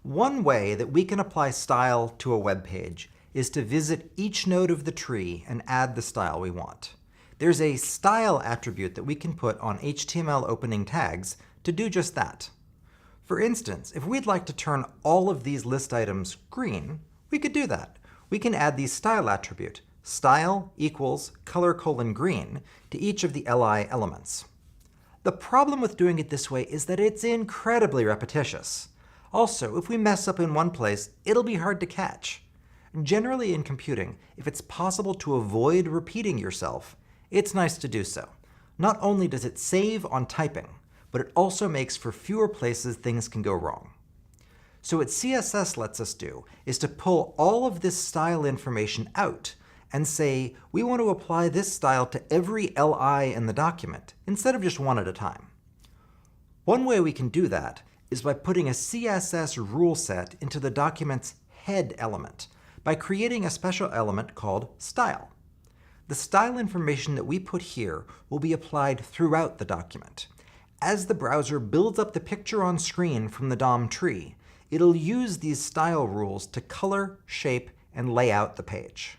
One way that we can apply style to a web page is to visit each node of the tree and add the style we want. There's a style attribute that we can put on HTML opening tags to do just that. For instance, if we'd like to turn all of these list items green, we could do that. We can add the style attribute, style equals color::green, to each of the li elements. The problem with doing it this way is that it's incredibly repetitious. Also, if we mess up in one place, it'll be hard to catch. Generally in computing, if it's possible to avoid repeating yourself, it's nice to do so. Not only does it save on typing, but it also makes for fewer places things can go wrong. So what CSS lets us do is to pull all of this style information out and say, we want to apply this style to every li in the document, instead of just one at a time. One way we can do that is by putting a CSS rule set into the document's head element, by creating a special element called style. The style information that we put here will be applied throughout the document. As the browser builds up the picture on screen from the DOM tree, it'll use these style rules to color, shape, and lay out the page.